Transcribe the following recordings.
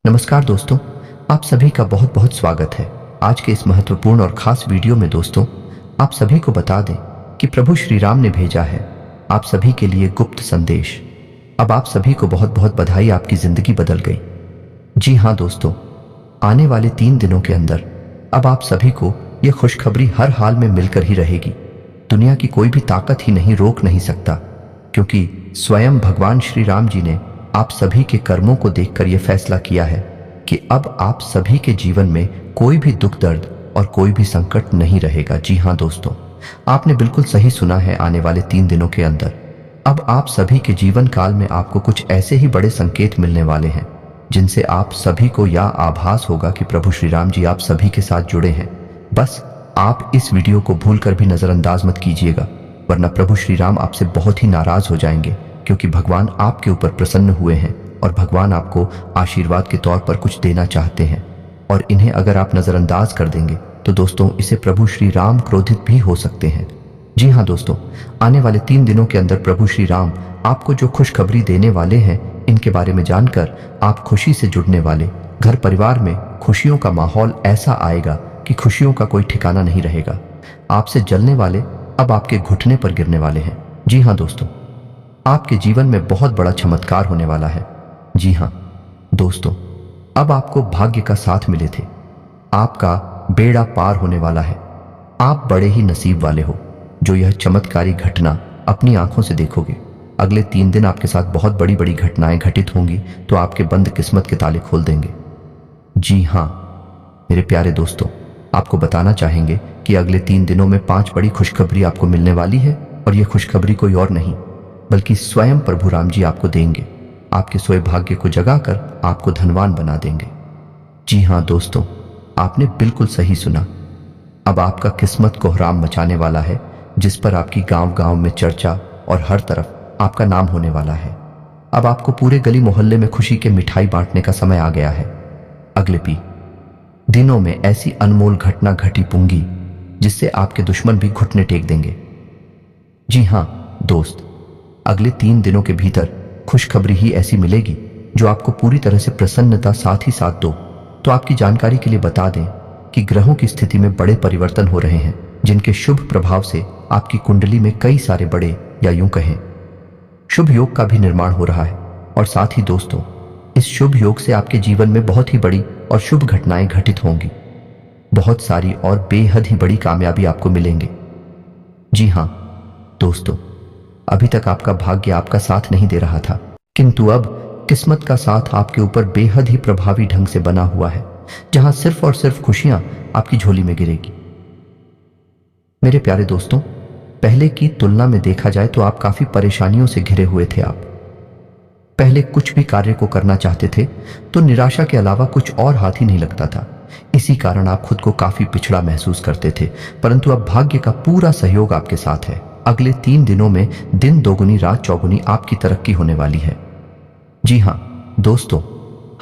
नमस्कार दोस्तों, आप सभी का बहुत बहुत स्वागत है। आज के इस महत्वपूर्ण और खास वीडियो में दोस्तों, आप सभी को बता दें कि प्रभु श्री राम ने भेजा है आप सभी के लिए गुप्त संदेश। अब आप सभी को बहुत बहुत बधाई, आपकी जिंदगी बदल गई। जी हाँ दोस्तों, आने वाले 3 दिनों के अंदर अब आप सभी को यह खुशखबरी हर हाल में मिलकर ही रहेगी। दुनिया की कोई भी ताकत ही नहीं रोक नहीं सकता, क्योंकि स्वयं भगवान श्री राम जी ने आप सभी के कर्मों को देखकर यह फैसला किया है कि अब आप सभी के जीवन में कोई भी दुख दर्द और कोई भी संकट नहीं रहेगा। जी हाँ दोस्तों, आपने बिल्कुल सही सुना है। आने वाले 3 दिनों के अंदर अब आप सभी के जीवन काल में आपको कुछ ऐसे ही बड़े संकेत मिलने वाले हैं जिनसे आप सभी को यह आभास होगा कि प्रभु श्री राम जी आप सभी के साथ जुड़े हैं। बस आप इस वीडियो को भूलकर भी नजरअंदाज मत कीजिएगा, वरना प्रभु श्री राम आपसे बहुत ही नाराज हो जाएंगे, क्योंकि भगवान आपके ऊपर प्रसन्न हुए हैं और भगवान आपको आशीर्वाद के तौर पर कुछ देना चाहते हैं। और इन्हें अगर आप नजरअंदाज कर देंगे तो दोस्तों, इसे प्रभु श्री राम क्रोधित भी हो सकते हैं। जी हाँ दोस्तों, आने वाले 3 दिनों के अंदर प्रभु श्री राम आपको जो खुशखबरी देने वाले हैं, इनके बारे में जानकर आप खुशी से जुड़ने वाले। घर परिवार में खुशियों का माहौल ऐसा आएगा कि खुशियों का कोई ठिकाना नहीं रहेगा। आपसे जलने वाले अब आपके घुटने पर गिरने वाले हैं। जी हाँ दोस्तों, आपके जीवन में बहुत बड़ा चमत्कार होने वाला है। जी हाँ दोस्तों, अब आपको भाग्य का साथ मिले थे, आपका बेड़ा पार होने वाला है। आप बड़े ही नसीब वाले हो जो यह चमत्कारी घटना अपनी आंखों से देखोगे। अगले 3 दिन आपके साथ बहुत बड़ी बड़ी घटनाएं घटित होंगी, तो आपके बंद किस्मत के ताले खोल देंगे। जी हाँ मेरे प्यारे दोस्तों, आपको बताना चाहेंगे कि अगले 3 दिनों में 5 बड़ी खुशखबरी आपको मिलने वाली है, और यह खुशखबरी कोई और नहीं बल्कि स्वयं प्रभु राम जी आपको देंगे। आपके सोए भाग्य को जगाकर आपको धनवान बना देंगे। जी हाँ दोस्तों, आपने बिल्कुल सही सुना। अब आपका किस्मत कोहराम मचाने वाला है, जिस पर आपकी गांव गांव में चर्चा और हर तरफ आपका नाम होने वाला है। अब आपको पूरे गली मोहल्ले में खुशी के मिठाई बांटने का समय आ गया है। अगले दिनों में ऐसी अनमोल घटना घटी पुंगी जिससे आपके दुश्मन भी घुटने टेक देंगे। जी हाँ दोस्त, अगले 3 दिनों के भीतर खुशखबरी ही ऐसी मिलेगी जो आपको पूरी तरह से प्रसन्नता साथ ही साथ दो। तो आपकी जानकारी के लिए बता दें कि ग्रहों की स्थिति में बड़े परिवर्तन हो रहे हैं, जिनके शुभ प्रभाव से आपकी कुंडली में कई सारे बड़े, या यूं कहें शुभ योग का भी निर्माण हो रहा है। और साथ ही दोस्तों, इस शुभ योग से आपके जीवन में बहुत ही बड़ी और शुभ घटनाएं घटित होंगी। बहुत सारी और बेहद ही बड़ी कामयाबी आपको मिलेंगे। जी हाँ दोस्तों, अभी तक आपका भाग्य आपका साथ नहीं दे रहा था, किंतु अब किस्मत का साथ आपके ऊपर बेहद ही प्रभावी ढंग से बना हुआ है, जहां सिर्फ और सिर्फ खुशियां आपकी झोली में गिरेगी। मेरे प्यारे दोस्तों, पहले की तुलना में देखा जाए तो आप काफी परेशानियों से घिरे हुए थे। आप पहले कुछ भी कार्य को करना चाहते थे तो निराशा के अलावा कुछ और हाथ ही नहीं लगता था। इसी कारण आप खुद को काफी पिछड़ा महसूस करते थे, परंतु अब भाग्य का पूरा सहयोग आपके साथ है। अगले 3 दिनों में दिन दोगुनी रात चौगुनी आपकी तरक्की होने वाली है। जी हाँ दोस्तों,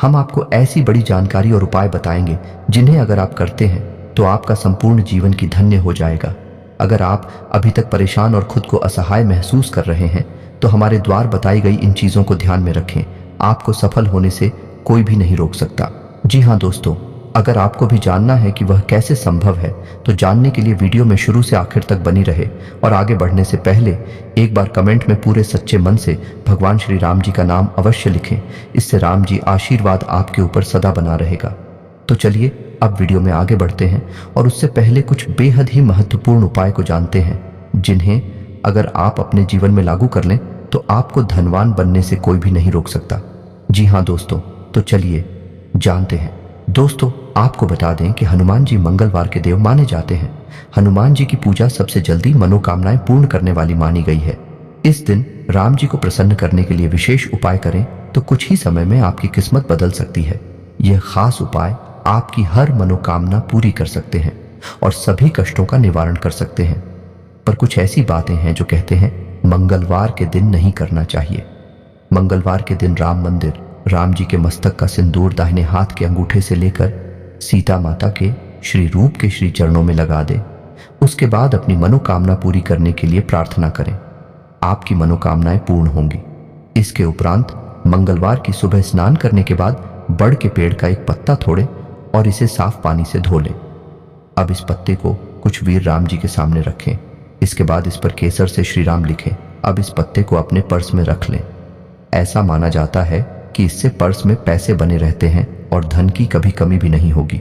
हम आपको ऐसी बड़ी जानकारी और उपाय बताएंगे जिन्हें अगर आप करते हैं तो आपका संपूर्ण जीवन की धन्य हो जाएगा। अगर आप अभी तक परेशान और खुद को असहाय महसूस कर रहे हैं तो हमारे द्वार बताई गई इन चीजों को ध्यान में रखें। आपको सफल होने से कोई भी नहीं रोक सकता। जी हाँ दोस्तों, अगर आपको भी जानना है कि वह कैसे संभव है तो जानने के लिए वीडियो में शुरू से आखिर तक बनी रहे। और आगे बढ़ने से पहले एक बार कमेंट में पूरे सच्चे मन से भगवान श्री राम जी का नाम अवश्य लिखें। इससे राम जी आशीर्वाद आपके ऊपर सदा बना रहेगा। तो चलिए अब वीडियो में आगे बढ़ते हैं, और उससे पहले कुछ बेहद ही महत्वपूर्ण उपाय को जानते हैं, जिन्हें अगर आप अपने जीवन में लागू कर लें तो आपको धनवान बनने से कोई भी नहीं रोक सकता। जी हाँ दोस्तों, तो चलिए जानते हैं। दोस्तों, आपको बता दें कि हनुमान जी मंगलवार के देव माने जाते हैं। हनुमान जी की पूजा सबसे जल्दी मनोकामनाएं पूर्ण करने वाली मानी गई है। इस दिन राम जी को प्रसन्न करने के लिए विशेष उपाय करें तो कुछ ही समय में आपकी किस्मत बदल सकती है। यह खास उपाय आपकी हर मनोकामना पूरी कर सकते हैं और सभी कष्टों का निवारण कर सकते हैं। पर कुछ ऐसी बातें हैं जो कहते हैं मंगलवार के दिन नहीं करना चाहिए। मंगलवार के दिन राम मंदिर, राम जी के मस्तक का सिंदूर दाहिने हाथ के अंगूठे से लेकर सीता माता के श्री रूप के श्री चरणों में लगा दे। उसके बाद अपनी मनोकामना पूरी करने के लिए प्रार्थना करें। आपकी मनोकामनाएं पूर्ण होंगी। इसके उपरांत मंगलवार की सुबह स्नान करने के बाद बड़ के पेड़ का एक पत्ता तोड़े और इसे साफ पानी से धो लें। अब इस पत्ते को कुछ वीर राम जी के सामने रखें। इसके बाद इस पर केसर से श्री राम लिखें। अब इस पत्ते को अपने पर्स में रख लें। ऐसा माना जाता है कि इससे पर्स में पैसे बने रहते हैं और धन की कभी कमी भी नहीं होगी।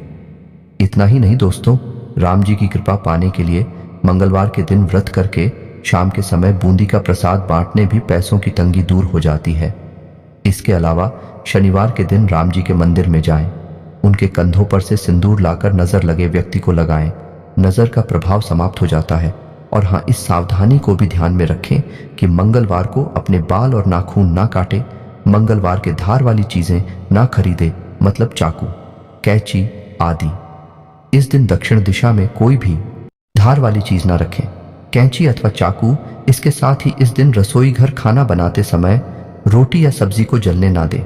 इतना ही नहीं दोस्तों, राम जी की कृपा पाने के लिए मंगलवार के दिन व्रत करके शाम के समय बूंदी का प्रसाद बांटने भी पैसों की तंगी दूर हो जाती है। इसके अलावा शनिवार के दिन राम जी के मंदिर में जाएं, उनके कंधों पर से सिंदूर लाकर नजर लगे व्यक्ति को लगाएं। नजर का प्रभाव समाप्त हो जाता है। और हाँ, इस सावधानी को भी ध्यान में रखें कि मंगलवार को अपने बाल और नाखून ना काटे, मंगलवार के धार वाली चीजें ना खरीदे, मतलब चाकू, कैंची आदि। इस दिन दक्षिण दिशा में कोई भी धार वाली चीज ना रखें, कैंची अथवा चाकू। इसके साथ ही इस दिन रसोई घर खाना बनाते समय रोटी या सब्जी को जलने ना दें।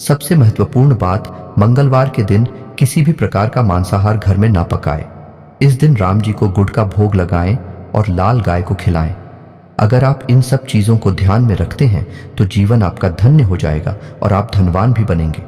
सबसे महत्वपूर्ण बात, मंगलवार के दिन किसी भी प्रकार का मांसाहार घर में ना पकाएं। इस दिन राम जी को गुड़ का भोग लगाएं और लाल गाय को खिलाएं। अगर आप इन सब चीजों को ध्यान में रखते हैं तो जीवन आपका धन्य हो जाएगा और आप धनवान भी बनेंगे।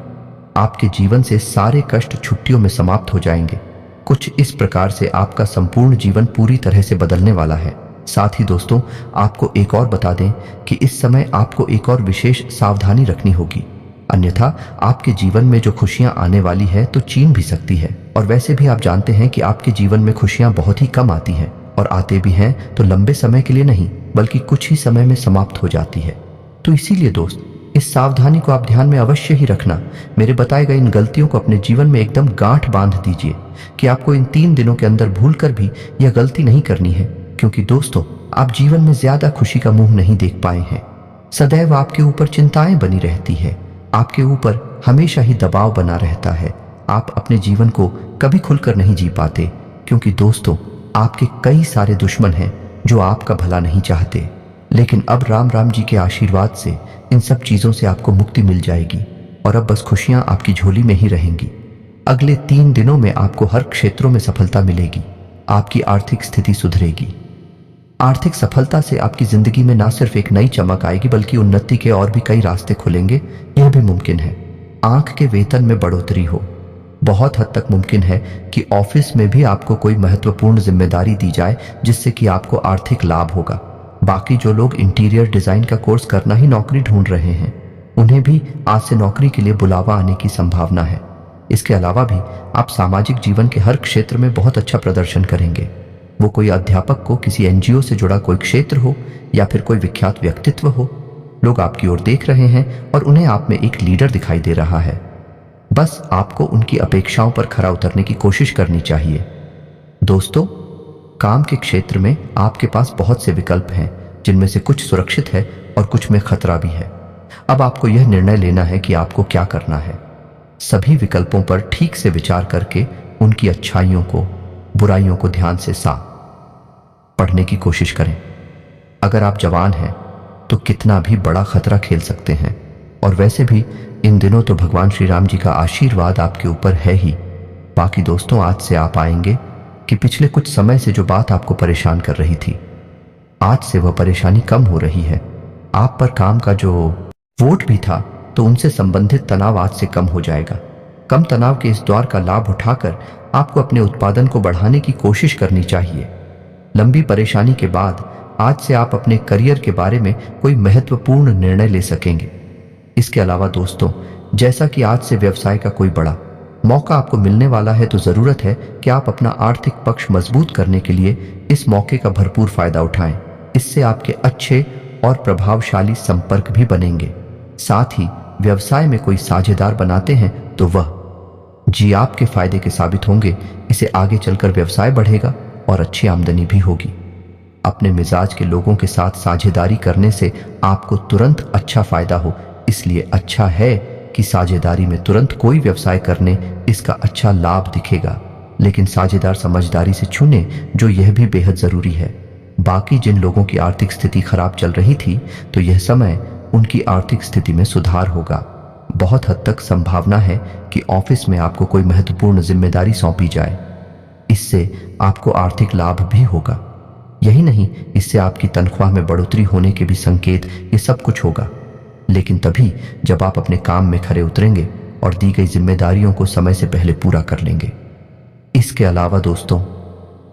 आपके जीवन से सारे कष्ट छुट्टियों में समाप्त हो जाएंगे। कुछ इस प्रकार से आपका संपूर्ण जीवन पूरी तरह से बदलने वाला है। साथ ही दोस्तों, आपको एक और बता दें कि इस समय आपको एक और विशेष सावधानी रखनी होगी, अन्यथा आपके जीवन में जो खुशियां आने वाली है तो छीन भी सकती है। और वैसे भी आप जानते हैं कि आपके जीवन में खुशियां बहुत ही कम आती हैं, और आते भी हैं तो लंबे समय के लिए नहीं, बल्कि कुछ ही समय में समाप्त हो जाती है। तो इसीलिए दोस्त, इस सावधानी को आप ध्यान में अवश्य ही रखना। मेरे बताए गए इन गलतियों को अपने जीवन में एकदम गांठ बांध दीजिए कि आपको इन 3 दिनों के अंदर भूलकर भी यह गलती नहीं करनी है, क्योंकि दोस्तों, आप जीवन में ज्यादा खुशी का मुंह नहीं देख पाए हैं। सदैव आपके ऊपर चिंताएं बनी रहती है, आपके ऊपर हमेशा ही दबाव बना रहता है। आप अपने जीवन को कभी खुलकर नहीं जी पाते, क्योंकि दोस्तों, आपके कई सारे दुश्मन हैं जो आपका भला नहीं चाहते। लेकिन अब राम जी के आशीर्वाद से इन सब चीजों से आपको मुक्ति मिल जाएगी और अब बस खुशियां आपकी झोली में ही रहेंगी। अगले 3 दिनों में आपको हर क्षेत्रों में सफलता मिलेगी। आपकी आर्थिक स्थिति सुधरेगी। आर्थिक सफलता से आपकी जिंदगी में ना सिर्फ एक नई चमक आएगी, बल्कि उन्नति के और भी कई रास्ते खुलेंगे। यह भी मुमकिन है आंख के वेतन में बढ़ोतरी हो। बहुत हद तक मुमकिन है कि ऑफिस में भी आपको कोई महत्वपूर्ण जिम्मेदारी दी जाए, जिससे कि आपको आर्थिक लाभ होगा। बाकी जो लोग इंटीरियर डिजाइन का कोर्स करना ही नौकरी ढूंढ रहे हैं, उन्हें भी आज से नौकरी के लिए बुलावा आने की संभावना है। इसके अलावा भी आप सामाजिक जीवन के हर क्षेत्र में बहुत अच्छा प्रदर्शन करेंगे। वो कोई अध्यापक को किसी एनजीओ से जुड़ा कोई क्षेत्र हो या फिर कोई विख्यात व्यक्तित्व हो, लोग आपकी ओर देख रहे हैं और उन्हें आप में एक लीडर दिखाई दे रहा है। बस आपको उनकी अपेक्षाओं पर खरा उतरने की कोशिश करनी चाहिए। दोस्तों, काम के क्षेत्र में आपके पास बहुत से विकल्प हैं, जिनमें से कुछ सुरक्षित है और कुछ में खतरा भी है। अब आपको यह निर्णय लेना है कि आपको क्या करना है। सभी विकल्पों पर ठीक से विचार करके उनकी अच्छाइयों को, बुराइयों को ध्यान से साफ पढ़ने की कोशिश करें। अगर आप जवान हैं तो कितना भी बड़ा खतरा खेल सकते हैं, और वैसे भी इन दिनों तो भगवान श्री राम जी का आशीर्वाद आपके ऊपर है ही। बाकी दोस्तों, आज से आप पाएंगे कि पिछले कुछ समय से जो बात आपको परेशान कर रही थी, आज से वह परेशानी कम हो रही है। आप पर काम का जो वोट भी था, तो उनसे संबंधित तनाव आज से कम हो जाएगा। कम तनाव के इस दौर का लाभ उठाकर आपको अपने उत्पादन को बढ़ाने की कोशिश करनी चाहिए। लंबी परेशानी के बाद आज से आप अपने करियर के बारे में कोई महत्वपूर्ण निर्णय ले सकेंगे। इसके अलावा दोस्तों, जैसा कि आज से व्यवसाय का कोई बड़ा मौका आपको मिलने वाला है, तो जरूरत है कि आप अपना आर्थिक पक्ष मजबूत करने के लिए इस मौके का भरपूर फायदा उठाएं। इससे आपके अच्छे और प्रभावशाली संपर्क भी बनेंगे। साथ ही व्यवसाय में कोई साझेदार बनाते हैं तो वह जी आपके फायदे के साबित होंगे। इसे आगे चलकर व्यवसाय बढ़ेगा और अच्छी आमदनी भी होगी। अपने मिजाज के लोगों के साथ साझेदारी करने से आपको तुरंत अच्छा फायदा हो, इसलिए अच्छा है कि साझेदारी में तुरंत कोई व्यवसाय करने इसका अच्छा लाभ दिखेगा, लेकिन साझेदार समझदारी से चुने, जो यह भी बेहद जरूरी है। बाकी जिन लोगों की आर्थिक स्थिति खराब चल रही थी, तो यह समय उनकी आर्थिक स्थिति में सुधार होगा। बहुत हद तक संभावना है कि ऑफिस में आपको कोई महत्वपूर्ण जिम्मेदारी सौंपी जाए। इससे आपको आर्थिक लाभ भी होगा। यही नहीं, इससे आपकी तनख्वाह में बढ़ोतरी होने के भी संकेत, ये सब कुछ होगा। लेकिन तभी जब आप अपने काम में खरे उतरेंगे और दी गई जिम्मेदारियों को समय से पहले पूरा कर लेंगे। इसके अलावा दोस्तों,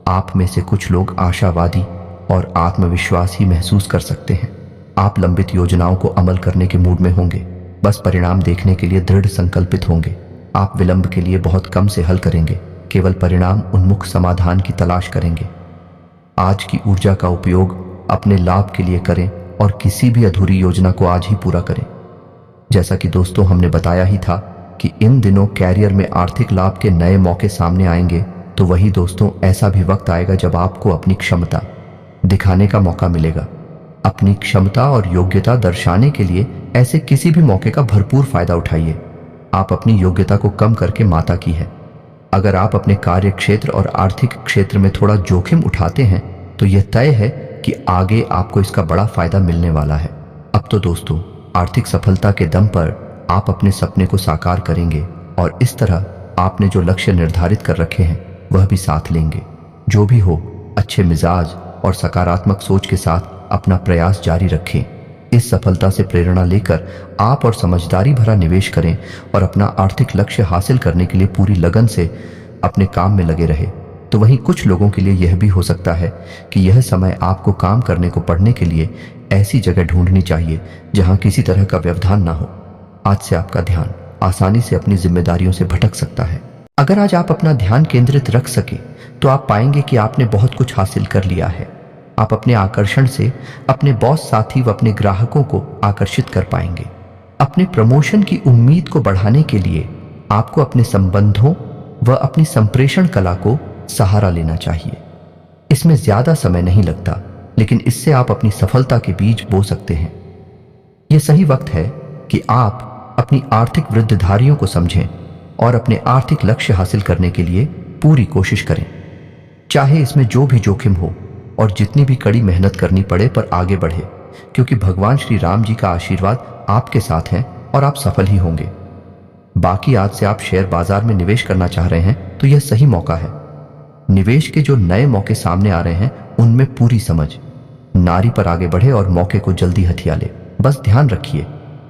आप में से कुछ लोग आशावादी और आत्मविश्वास ही महसूस कर सकते हैं। आप लंबित योजनाओं को अमल करने के मूड में होंगे, बस परिणाम देखने के लिए दृढ़ संकल्पित होंगे। आप विलंब के लिए बहुत कम से हल करेंगे, केवल परिणाम उन्मुख समाधान की तलाश करेंगे। आज की ऊर्जा का उपयोग अपने लाभ के लिए करें और किसी भी अधूरी योजना को आज ही पूरा करें। जैसा कि दोस्तों हमने बताया ही था कि इन दिनों कैरियर में आर्थिक लाभ के नए मौके सामने आएंगे, तो वही दोस्तों ऐसा भी वक्त आएगा जब आपको अपनी क्षमता दिखाने का मौका मिलेगा। अपनी क्षमता और योग्यता दर्शाने के लिए ऐसे किसी भी मौके का भरपूर फायदा उठाइए। आप अपनी योग्यता को कम करके माता की है। अगर आप अपने कार्य क्षेत्र और आर्थिक क्षेत्र में थोड़ा जोखिम उठाते हैं तो यह तय है कि आगे आपको इसका बड़ा फायदा मिलने वाला है। अब तो दोस्तों, आर्थिक सफलता के दम पर आप अपने सपने को साकार करेंगे और इस तरह आपने जो लक्ष्य निर्धारित कर रखे हैं वह भी साथ लेंगे। जो भी हो, अच्छे मिजाज और सकारात्मक सोच के साथ अपना प्रयास जारी रखें। इस सफलता से प्रेरणा लेकर आप और समझदारी भरा निवेश करें और अपना आर्थिक लक्ष्य हासिल करने के लिए पूरी लगन से अपने काम में लगे रहे। तो वहीं कुछ लोगों के लिए यह भी हो सकता है कि यह समय आपको काम करने को पढ़ने के लिए ऐसी जगह ढूंढनी चाहिए जहां किसी तरह का व्यवधान ना हो। आज से आपका ध्यान आसानी से अपनी जिम्मेदारियों से भटक सकता है। अगर आज आप अपना ध्यान केंद्रित रख सके तो आप पाएंगे कि आपने बहुत कुछ हासिल कर लिया है। आप अपने आकर्षण से अपने बॉस, साथी व अपने ग्राहकों को आकर्षित कर पाएंगे। अपने प्रमोशन की उम्मीद को बढ़ाने के लिए आपको अपने संबंधों व अपनी संप्रेषण कला को सहारा लेना चाहिए। इसमें ज्यादा समय नहीं लगता, लेकिन इससे आप अपनी सफलता के बीज बो सकते हैं। यह सही वक्त है कि आप अपनी आर्थिक वृद्धिधारियों को समझें और अपने आर्थिक लक्ष्य हासिल करने के लिए पूरी कोशिश करें। चाहे इसमें जो भी जोखिम हो और जितनी भी कड़ी मेहनत करनी पड़े, पर आगे बढ़े, क्योंकि भगवान श्री राम जी का आशीर्वाद आपके साथ है और आप सफल ही होंगे। बाकी आज से आप शेयर बाजार में निवेश करना चाह रहे हैं तो यह सही मौका है। निवेश के जो नए मौके सामने आ रहे हैं उनमें पूरी समझ नारी पर आगे बढ़े और मौके को जल्दी हथिया ले। बस ध्यान रखिए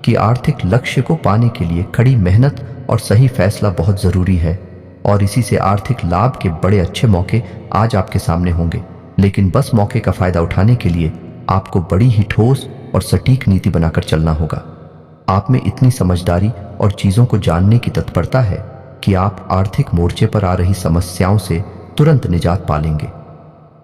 कि आर्थिक लक्ष्य को पाने के लिए कड़ी मेहनत और सही फैसला बहुत जरूरी है और इसी से आर्थिक लाभ के बड़े अच्छे मौके आज आपके सामने होंगे। लेकिन बस मौके का फायदा उठाने के लिए आपको बड़ी ही ठोस और सटीक नीति बनाकर चलना होगा। आप में इतनी समझदारी और चीजों को जानने की तत्परता है कि आप आर्थिक मोर्चे पर आ रही समस्याओं से तुरंत निजात पा लेंगे।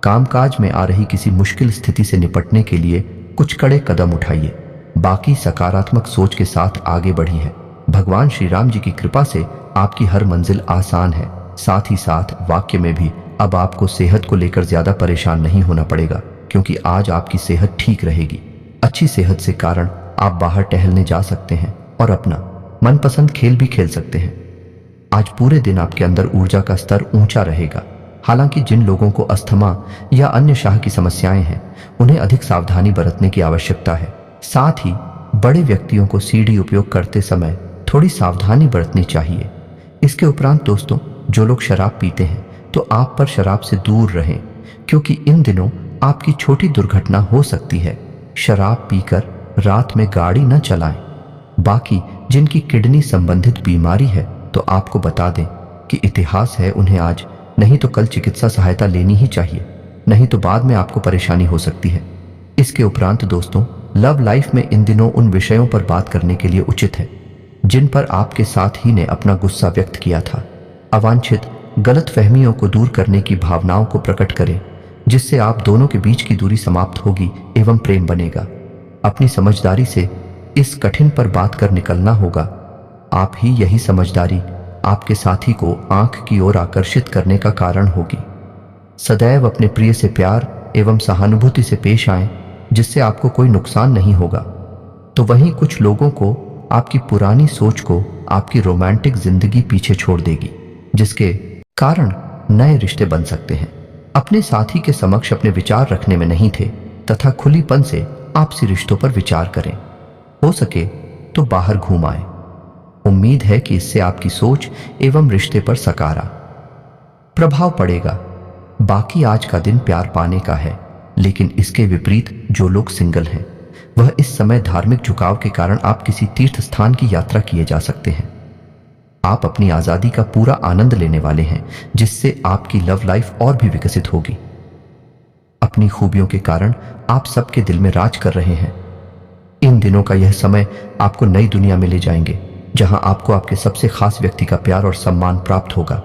कामकाज में आ रही किसी मुश्किल स्थिति से निपटने के लिए कुछ कड़े कदम उठाइए। बाकी सकारात्मक सोच के साथ आगे बढ़ी है। भगवान श्री राम जी की कृपा से आपकी हर मंजिल आसान है। साथ ही साथ वाक्य में भी अब आपको सेहत को लेकर ज्यादा परेशान नहीं होना पड़ेगा, क्योंकि आज आपकी सेहत ठीक रहेगी। अच्छी सेहत से कारण आप बाहर टहलने जा सकते हैं और अपना मनपसंद खेल भी खेल सकते हैं। आज पूरे दिन आपके अंदर ऊर्जा का स्तर ऊंचा रहेगा। हालांकि जिन लोगों को अस्थमा या अन्य शाह की समस्याएं हैं उन्हें अधिक सावधानी बरतने की आवश्यकता है। साथ ही बड़े व्यक्तियों को सीढ़ी उपयोग करते समय थोड़ी सावधानी बरतनी चाहिए। इसके उपरांत दोस्तों, जो लोग शराब पीते हैं तो आप पर शराब से दूर रहें, क्योंकि इन दिनों आपकी छोटी दुर्घटना हो सकती है। शराब पीकर रात में गाड़ी न चलाएं। बाकी जिनकी किडनी संबंधित बीमारी है तो आपको बता दें कि इतिहास है, उन्हें आज नहीं तो कल चिकित्सा सहायता लेनी ही चाहिए, नहीं तो बाद में आपको परेशानी हो सकती है। इसके उपरांत दोस्तों, लव लाइफ में इन दिनों उन विषयों पर बात करने के लिए उचित है जिन पर आपके साथ ही ने अपना गुस्सा व्यक्त किया था। अवांछित गलत फहमियों को दूर करने की भावनाओं को प्रकट करें, जिससे आप दोनों के बीच की दूरी समाप्त होगी एवं प्रेम बनेगा। अपनी समझदारी से इस कठिन पर बात कर निकलना होगा। आप ही यही समझदारी आपके साथी को आंख की ओर आकर्षित करने का कारण होगी। सदैव अपने प्रिय से प्यार एवं सहानुभूति से पेश आएं, जिससे आपको कोई नुकसान नहीं होगा। तो वहीं कुछ लोगों को आपकी पुरानी सोच को आपकी रोमांटिक जिंदगी पीछे छोड़ देगी, जिसके कारण नए रिश्ते बन सकते हैं। अपने साथी के समक्ष अपने विचार रखने में नहीं थे तथा खुलीपन से आपसी रिश्तों पर विचार करें। हो सके तो बाहर घूम आए। उम्मीद है कि इससे आपकी सोच एवं रिश्ते पर सकारात्मक प्रभाव पड़ेगा। बाकी आज का दिन प्यार पाने का है, लेकिन इसके विपरीत जो लोग सिंगल हैं वह इस समय धार्मिक झुकाव के कारण आप किसी तीर्थ स्थान की यात्रा किए जा सकते हैं। आप अपनी आजादी का पूरा आनंद लेने वाले हैं, जिससे आपकी लव लाइफ और भी विकसित होगी। अपनी खूबियों के कारण आप सबके दिल में राज कर रहे हैं। इन दिनों का यह समय आपको नई दुनिया में ले जाएंगे, जहां आपको आपके सबसे खास व्यक्ति का प्यार और सम्मान प्राप्त होगा।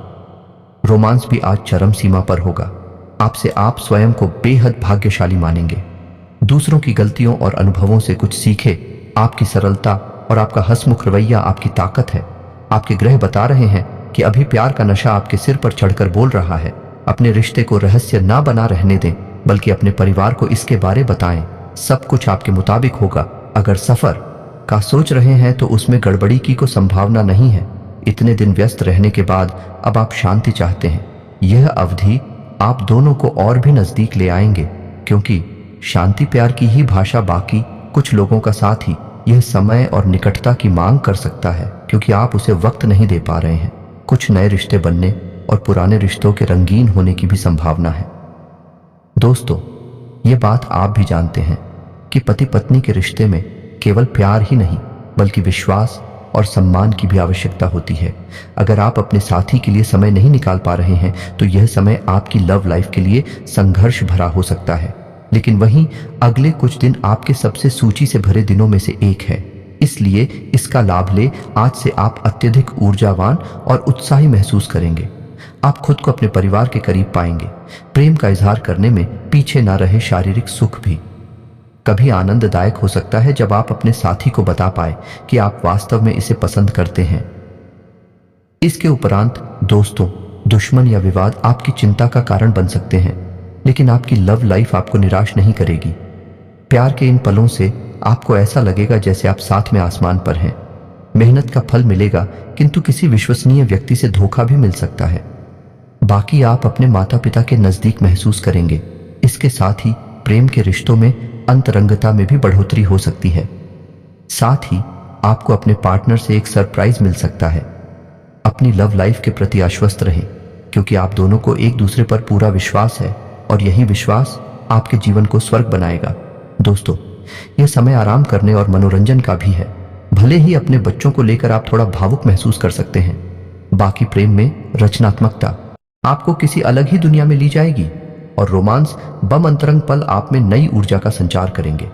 रोमांस भी आज चरम सीमा पर होगा। आपसे आप स्वयं को बेहद भाग्यशाली मानेंगे। दूसरों की गलतियों और अनुभवों से कुछ सीखे। आपकी सरलता और आपका हंसमुख रवैया आपकी ताकत है। आपके ग्रह बता रहे हैं कि अभी प्यार का नशा आपके सिर पर चढ़कर बोल रहा है। अपने रिश्ते को रहस्य ना बना रहने दें, बल्कि अपने परिवार को इसके बारे बताएं। सब कुछ आपके मुताबिक होगा। अगर सफर का सोच रहे हैं तो उसमें गड़बड़ी की कोई संभावना नहीं है। इतने दिन व्यस्त रहने के बाद अब आप शांति चाहते हैं। यह अवधि आप दोनों को और भी नजदीक ले आएंगे, क्योंकि शांति प्यार की ही भाषा। बाकी कुछ लोगों का साथ ही यह समय और निकटता की मांग कर सकता है, क्योंकि आप उसे वक्त नहीं दे पा रहे हैं। कुछ नए रिश्ते बनने और पुराने रिश्तों के रंगीन होने की भी संभावना है। दोस्तों, ये बात आप भी जानते हैं कि पति पत्नी के रिश्ते में केवल प्यार ही नहीं, बल्कि विश्वास और सम्मान की भी आवश्यकता होती है। अगर आप अपने साथी के लिए समय नहीं निकाल पा रहे हैं, तो यह समय आपकी लव लाइफ के लिए संघर्ष भरा हो सकता है। लेकिन वहीं अगले कुछ दिन आपके सबसे सूची से भरे दिनों में से एक है। इसलिए इसका लाभ ले। आज से आप अत्यधिक ऊर्जावान और उत्साही महसूस करेंगे। आप खुद को अपने परिवार के करीब पाएंगे। प्रेम का इजहार करने में पीछे ना रहे। शारीरिक सुख भी कभी आनंददायक हो सकता है, जब आप अपने साथी को बता पाए कि आप वास्तव में इसे पसंद करते हैं। इसके उपरांत दोस्तों, दुश्मन या विवाद आपकी चिंता का कारण बन सकते हैं, लेकिन आपकी लव लाइफ आपको निराश नहीं करेगी। प्यार के इन पलों से आपको ऐसा लगेगा जैसे आप साथ में आसमान पर हैं। मेहनत का फल मिलेगा, किंतु किसी विश्वसनीय व्यक्ति से धोखा भी मिल सकता है। बाकी आप अपने माता पिता के नजदीक महसूस करेंगे। इसके साथ ही प्रेम के रिश्तों में अंतरंगता में भी बढ़ोतरी हो सकती है। साथ ही आपको अपने पार्टनर से एक सरप्राइज मिल सकता है। अपनी लव लाइफ के प्रति आश्वस्त रहें, क्योंकि आप दोनों को एक दूसरे पर पूरा विश्वास है, और यही विश्वास आपके जीवन को स्वर्ग बनाएगा। दोस्तों, यह समय आराम करने और मनोरंजन का भी है। भले ही अपने बच्चों को लेकर आप थोड़ा भावुक महसूस कर सकते हैं, बाकी प्रेम में रचनात्मकता आपको किसी अलग ही दुनिया में ली जाएगी, और रोमांस बम अंतरंग पल आप में नई ऊर्जा का संचार करेंगे,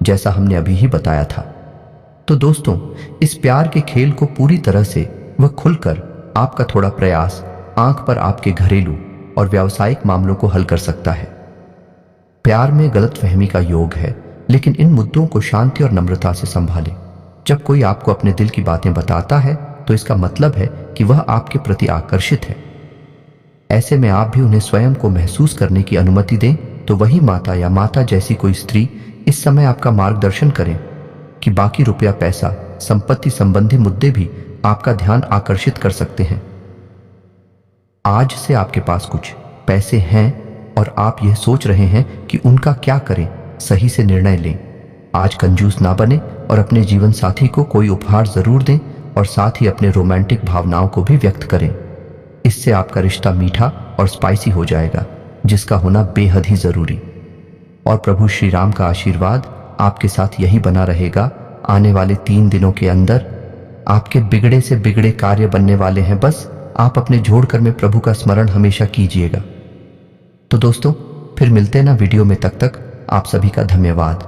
जैसा हमने अभी ही बताया था। तो दोस्तों, इस प्यार के खेल को पूरी तरह से व खुलकर आपका थोड़ा प्रयास आंख पर आपके घरेलू और व्यावसायिक मामलों को हल कर सकता है। प्यार में गलतफहमी का योग है, लेकिन इन मुद्दों को शांति और नम्रता से संभालें। जब कोई आपको अपने दिल की बातें बताता है, तो इसका मतलब है कि वह आपके प्रति आकर्षित है। ऐसे में आप भी उन्हें स्वयं को महसूस करने की अनुमति दें। तो वही माता या माता जैसी कोई स्त्री इस समय आपका मार्गदर्शन करें कि बाकी रुपया, पैसा, संपत्ति संबंधी मुद्दे भी आपका ध्यान आकर्षित कर सकते हैं। आज से आपके पास कुछ पैसे हैं और आप यह सोच रहे हैं कि उनका क्या करें। सही से निर्णय लें। आज कंजूस ना बने और अपने जीवन साथी को कोई उपहार जरूर दें, और साथ ही अपने रोमांटिक भावनाओं को भी व्यक्त करें। इससे आपका रिश्ता मीठा और स्पाइसी हो जाएगा, जिसका होना बेहद ही जरूरी। और प्रभु श्री राम का आशीर्वाद आपके साथ यही बना रहेगा। आने वाले 3 दिनों के अंदर आपके बिगड़े से बिगड़े कार्य बनने वाले हैं। बस आप अपने जोड़कर में प्रभु का स्मरण हमेशा कीजिएगा। तो दोस्तों, फिर मिलते हैं ना वीडियो में। तब तक आप सभी का धन्यवाद।